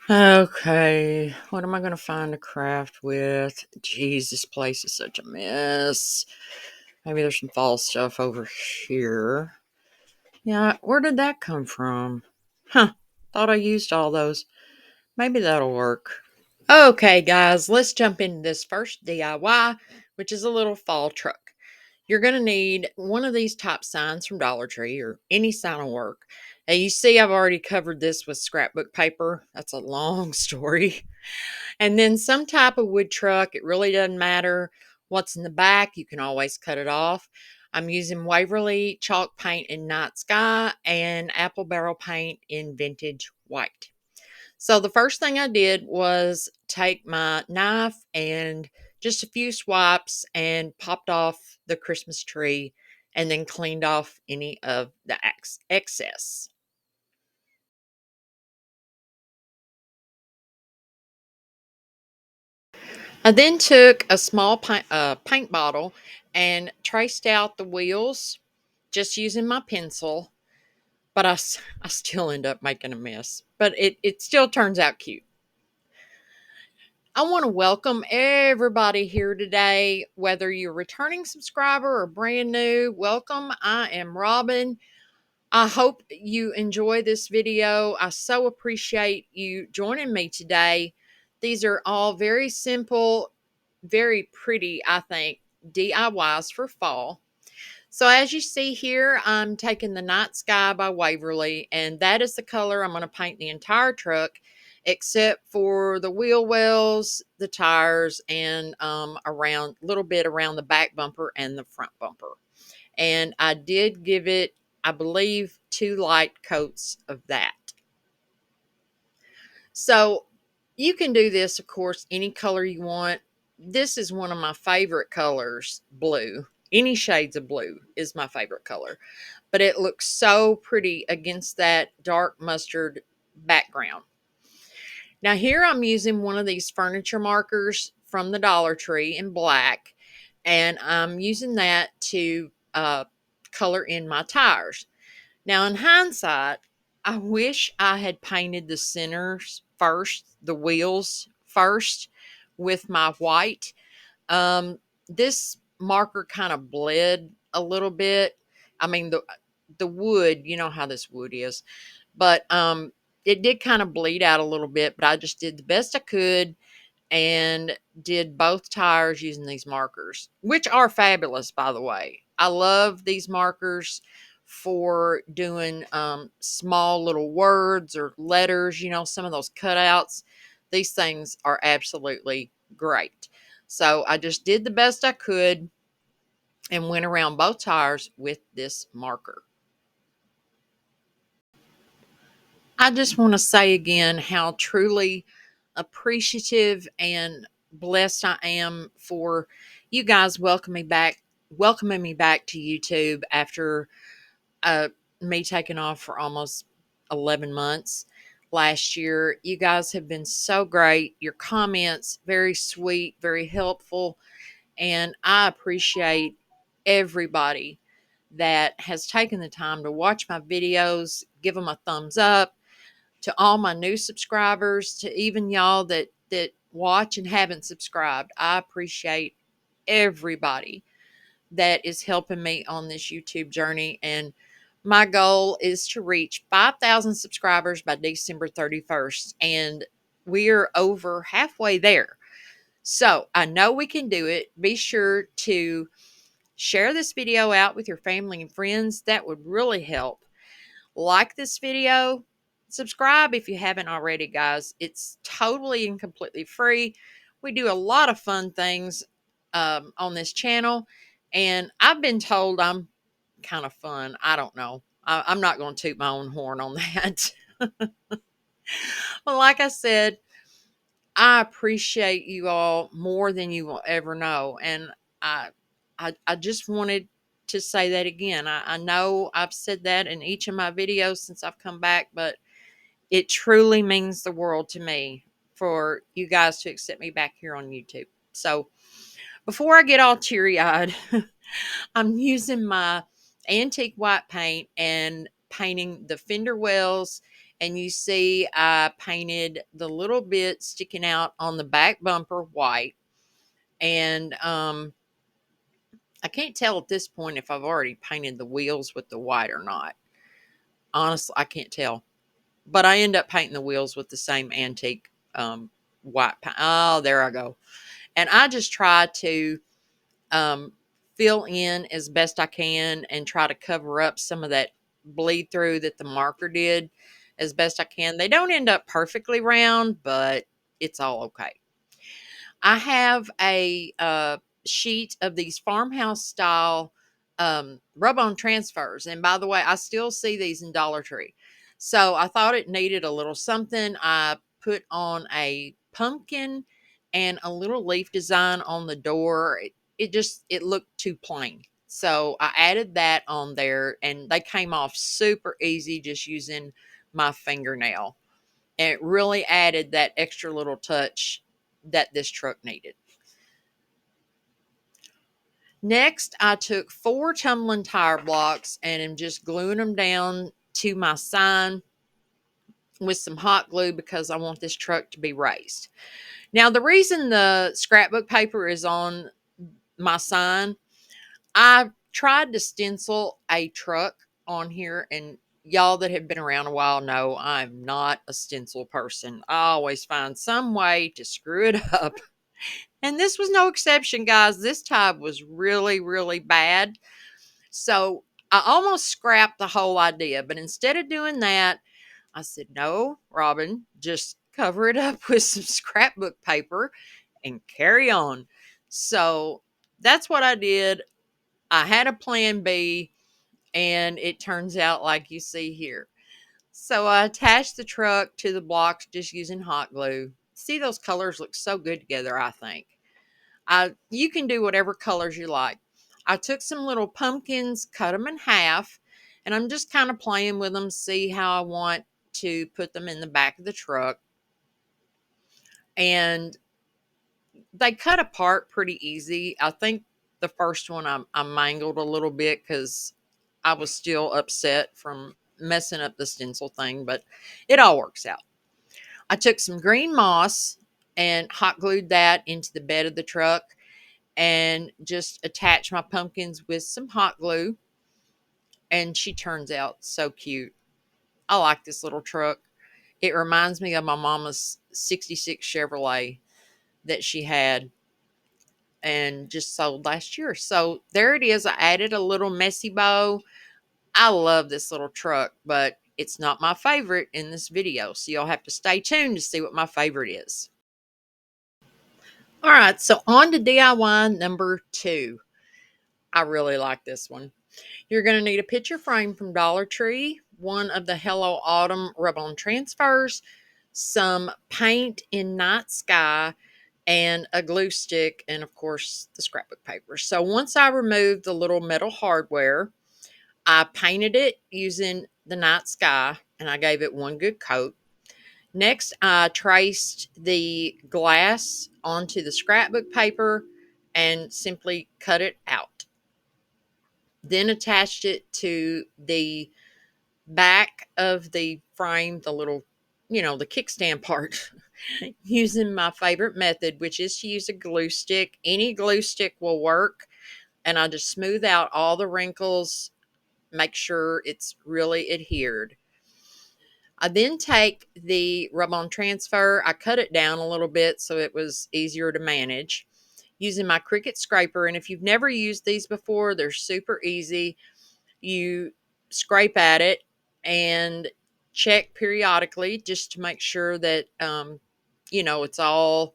Okay, what am I going to find to craft with? Jeez, this place is such a mess. Maybe there's some fall stuff over here. Yeah, where did that come from? Huh, thought I used all those. Maybe that'll work. Okay, guys, let's jump into this first DIY, which is a little fall truck. You're going to need one of these top signs from Dollar Tree or any sign will work. Now, you see, I've already covered this with scrapbook paper. That's a long story. And then some type of wood truck. It really doesn't matter what's in the back. You can always cut it off. I'm using Waverly chalk paint in night sky and apple barrel paint in vintage white. So the first thing I did was take my knife and just a few swipes and popped off the Christmas tree and then cleaned off any of the excess. I then took a small paint bottle and traced out the wheels just using my pencil, but I still end up making a mess. But it still turns out cute. I want to welcome everybody here today, whether you're a returning subscriber or brand new. Welcome. I am Robin. I hope you enjoy this video. I so appreciate you joining me today. These are all very simple, very pretty, I think, DIYs for fall. So as you see here, I'm taking the Night Sky by Waverly, and that is the color I'm going to paint the entire truck, except for the wheel wells, the tires, and around a little bit around the back bumper and the front bumper. And I did give it, I believe, 2 light coats of that. So you can do this, of course, any color you want. This is one of my favorite colors, blue. Any shades of blue is my favorite color, but it looks so pretty against that dark mustard background. Now here I'm using one of these furniture markers from the Dollar Tree in black, and I'm using that to color in my tires. Now, in hindsight, I wish I had painted the centers first, the wheels first with my white. This marker kind of bled a little bit. I mean, the wood, you know how this wood is, but it did kind of bleed out a little bit, but I just did the best I could and did both tires using these markers, which are fabulous, by the way. I love these markers for doing small little words or letters, you know, some of those cutouts. These things are absolutely great. So I just did the best I could and went around both tires with this marker. I just want to say again how truly appreciative and blessed I am for you guys welcoming me back to YouTube after uh, me taking off for almost 11 months last year. You guys have been so great. Your comments, very sweet, very helpful, and I appreciate everybody that has taken the time to watch my videos, give them a thumbs up, to all my new subscribers, to even y'all that watch and haven't subscribed. I appreciate everybody that is helping me on this YouTube journey, and my goal is to reach 5,000 subscribers by December 31st, and we are over halfway there. So I know we can do it. Be sure to share this video out with your family and friends. That would really help. Like this video, subscribe if you haven't already, guys. It's totally and completely free. We do a lot of fun things on this channel, and I've been told I'm kind of fun. I don't know. I'm not going to toot my own horn on that. Well, like I said, I appreciate you all more than you will ever know, and I I just wanted to say that again. I know I've said that in each of my videos since I've come back, but it truly means the world to me for you guys to accept me back here on YouTube. So before I get all teary eyed, I'm using my antique white paint and painting the fender wells And you see I painted the little bit sticking out on the back bumper white. And I can't tell at this point if I've already painted the wheels with the white or not. Honestly, I can't tell. But I end up painting the wheels with the same antique white paint. Oh, there I go. And I just try to um, fill in as best I can and try to cover up some of that bleed through that the marker did as best I can. They don't end up perfectly round, but it's all okay. I have a sheet of these farmhouse style rub on transfers. And by the way, I still see these in Dollar Tree. So I thought it needed a little something. I put on a pumpkin and a little leaf design on the door. It looked too plain. So I added that on there and they came off super easy just using my fingernail. And it really added that extra little touch that this truck needed. Next, I took 4 tumbling tire blocks and am just gluing them down to my sign with some hot glue because I want this truck to be raised. Now, the reason the scrapbook paper is on my sign, I tried to stencil a truck on here, and y'all that have been around a while know I'm not a stencil person. I always find some way to screw it up. And this was no exception, guys. This time was really, really bad. So I almost scrapped the whole idea. But instead of doing that, I said, no, Robin, just cover it up with some scrapbook paper and carry on. So that's what I did. I had a plan B, and it turns out like you see here. So I attached the truck to the blocks just using hot glue. See, those colors look so good together, I think. You can do whatever colors you like. I took some little pumpkins, cut them in half, and I'm just kind of playing with them, see how I want to put them in the back of the truck. And they cut apart pretty easy. I think the first one I mangled a little bit because I was still upset from messing up the stencil thing, but it all works out. I took some green moss and hot glued that into the bed of the truck and just attach my pumpkins with some hot glue. And she turns out so cute. I like this little truck. It reminds me of my mama's 66 Chevrolet that she had and just sold last year. So there it is. I added a little messy bow. I love this little truck, but it's not my favorite in this video. So you'll have to stay tuned to see what my favorite is. All right, so on to DIY number 2. I really like this one. You're going to need a picture frame from Dollar Tree, one of the Hello Autumn rub-on transfers, some paint in night sky, and a glue stick, and of course the scrapbook paper. So once I removed the little metal hardware, I painted it using the night sky, and I gave it one good coat. Next, I traced the glass onto the scrapbook paper and simply cut it out. Then attached it to the back of the frame, the little, the kickstand part, using my favorite method, which is to use a glue stick. Any glue stick will work. And I just smooth out all the wrinkles, make sure it's really adhered. I then take the rub-on transfer. I cut it down a little bit so it was easier to manage using my Cricut scraper. And if you've never used these before, they're super easy. You scrape at it and check periodically just to make sure that, it's all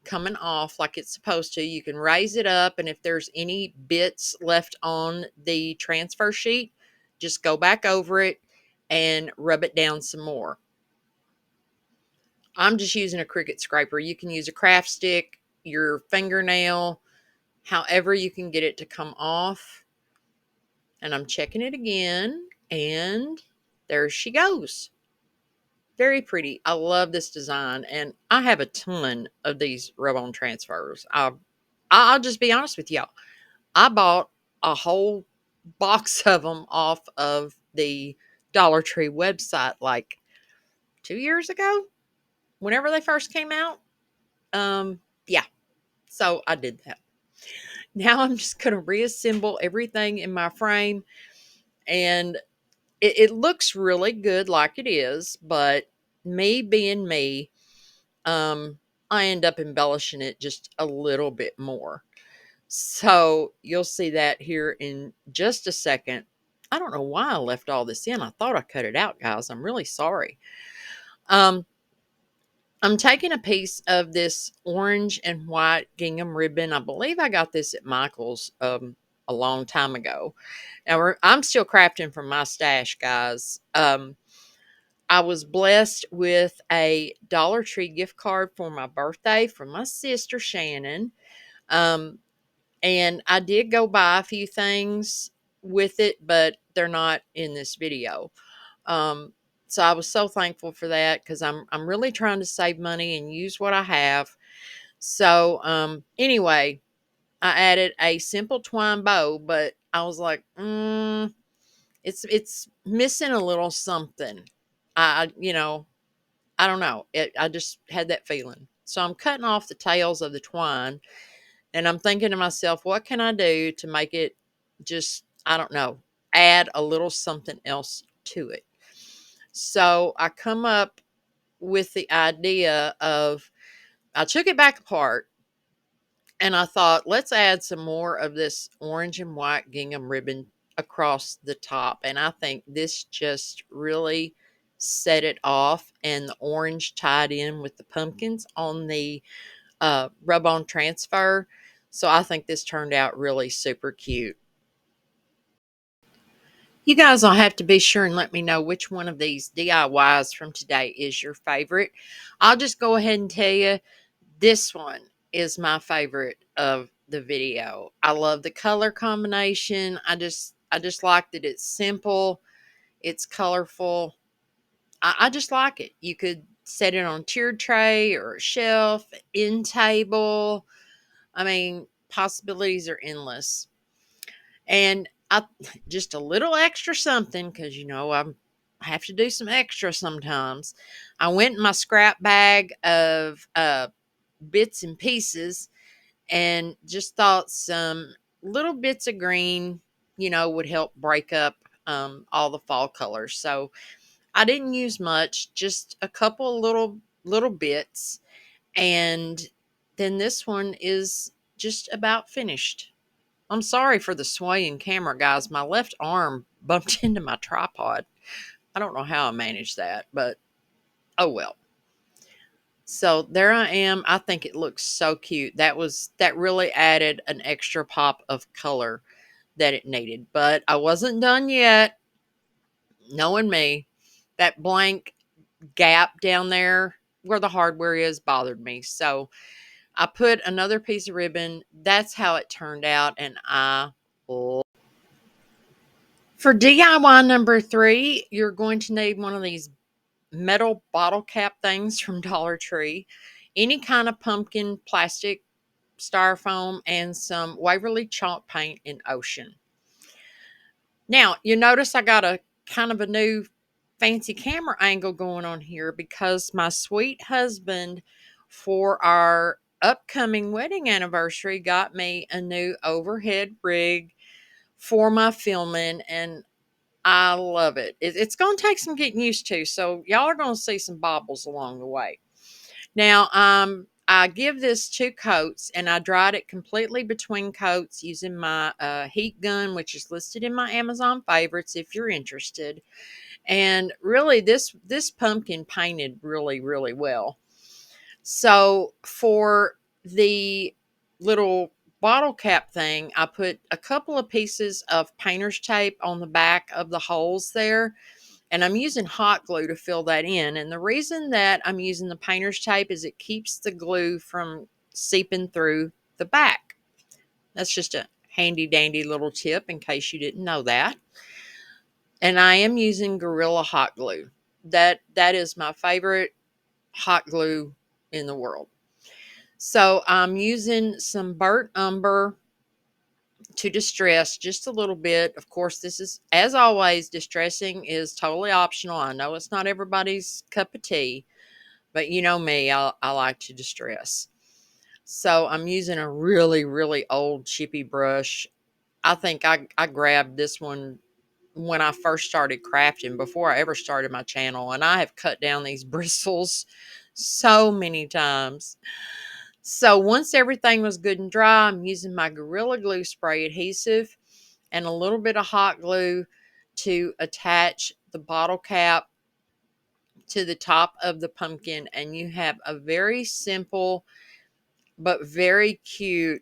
coming off like it's supposed to. You can raise it up, and if there's any bits left on the transfer sheet, just go back over it and rub it down some more. I'm just using a Cricut scraper. You can use a craft stick, your fingernail, however you can get it to come off. And I'm checking it again, and there she goes. Very pretty. I love this design, and I have a ton of these rub-on transfers. I'll just be honest with y'all. I bought a whole box of them off of the Dollar Tree website like 2 years ago, whenever they first came out. Yeah, so I did that. Now I'm just going to reassemble everything in my frame, and it looks really good like it is, but me being me, I end up embellishing it just a little bit more. So you'll see that here in just a second. I don't know why I left all this in. I thought I cut it out, guys. I'm really sorry. Um, I'm taking a piece of this orange and white gingham ribbon. I believe I got this at Michael's a long time ago. Now I'm still crafting from my stash, guys. I was blessed with a Dollar Tree gift card for my birthday from my sister Shannon. Um, and I did go buy a few things with it, but they're not in this video. Um, so I was so thankful for that because I'm really trying to save money and use what I have. So anyway, I added a simple twine bow, but I was like, it's missing a little something. I don't know. I just had that feeling. So I'm cutting off the tails of the twine, and I'm thinking to myself, what can I do to make it just, I don't know, add a little something else to it? So I come up with the idea of, I took it back apart and I thought, let's add some more of this orange and white gingham ribbon across the top. And I think this just really set it off. And the orange tied in with the pumpkins on the rub on transfer. So I think this turned out really super cute. You guys will have to be sure and let me know which one of these DIYs from today is your favorite. I'll just go ahead and tell you this one is my favorite of the video. I love the color combination. I just like that it's simple, it's colorful. I just like it. You could set it on a tiered tray or a shelf, end table. I mean, possibilities are endless. And I just a little extra something because I have to do some extra sometimes. I went in my scrap bag of bits and pieces and just thought some little bits of green, would help break up all the fall colors. So I didn't use much, just a couple little bits, and then this one is just about finished. I'm sorry for the swaying camera, guys. My left arm bumped into my tripod. I don't know how I managed that, but oh well. So there I am. I think it looks so cute. That really added an extra pop of color that it needed. But I wasn't done yet. Knowing me, that blank gap down there where the hardware is bothered me. So I put another piece of ribbon. That's how it turned out, and I for DIY number 3, you're going to need one of these metal bottle cap things from Dollar Tree, any kind of pumpkin, plastic, styrofoam, and some Waverly chalk paint in Ocean. Now, you notice I got a kind of a new fancy camera angle going on here because my sweet husband, for our upcoming wedding anniversary, got me a new overhead rig for my filming, and I love it. It's going to take some getting used to, so y'all are going to see some bobbles along the way. Now, I give this 2 coats, and I dried it completely between coats using my heat gun, which is listed in my Amazon favorites if you're interested. And really, this pumpkin painted really, really well. So for the little bottle cap thing, I put a couple of pieces of painter's tape on the back of the holes there, and I'm using hot glue to fill that in. And the reason that I'm using the painter's tape is it keeps the glue from seeping through the back. That's just a handy dandy little tip in case you didn't know that. And I am using Gorilla hot glue. That is my favorite hot glue in the world. So I'm using some burnt umber to distress just a little bit. Of course, this is, as always, distressing is totally optional. I know it's not everybody's cup of tea, but you know me, I like to distress. So I'm using a really, really old chippy brush. I think I grabbed this one when I first started crafting, before I ever started my channel, and I have cut down these bristles so many times. So once everything was good and dry, I'm using my Gorilla Glue spray adhesive and a little bit of hot glue to attach the bottle cap to the top of the pumpkin, and you have a very simple but very cute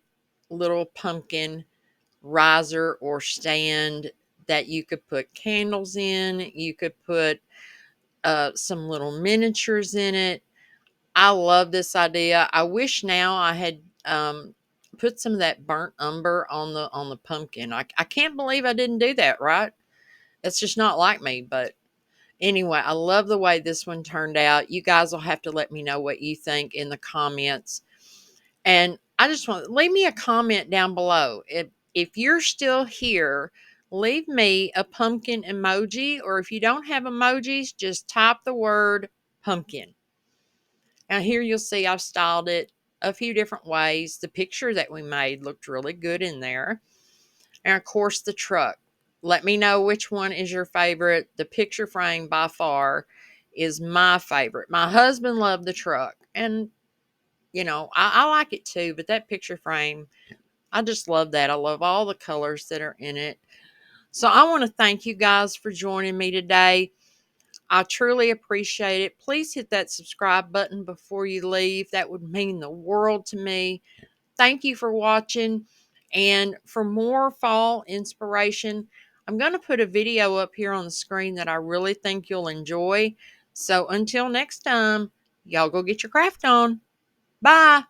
little pumpkin riser or stand that you could put candles in. You could put some little miniatures in it. I love this idea. I wish now I had put some of that burnt umber on the pumpkin. I can't believe I didn't do that, right? It's just not like me. But anyway, I love the way this one turned out. You guys will have to let me know what you think in the comments. And I just want leave me a comment down below. If you're still here, leave me a pumpkin emoji, or if you don't have emojis, just type the word pumpkin. Now here you'll see I've styled it a few different ways. The picture that we made looked really good in there. And of course the truck. Let me know which one is your favorite. The picture frame by far is my favorite. My husband loved the truck, and you know, I like it too, but that picture frame, I just love that. I love all the colors that are in it. So I want to thank you guys for joining me today. I truly appreciate it. Please hit that subscribe button before you leave. That would mean the world to me. Thank you for watching. And for more fall inspiration, I'm going to put a video up here on the screen that I really think you'll enjoy. So until next time, y'all go get your craft on. Bye.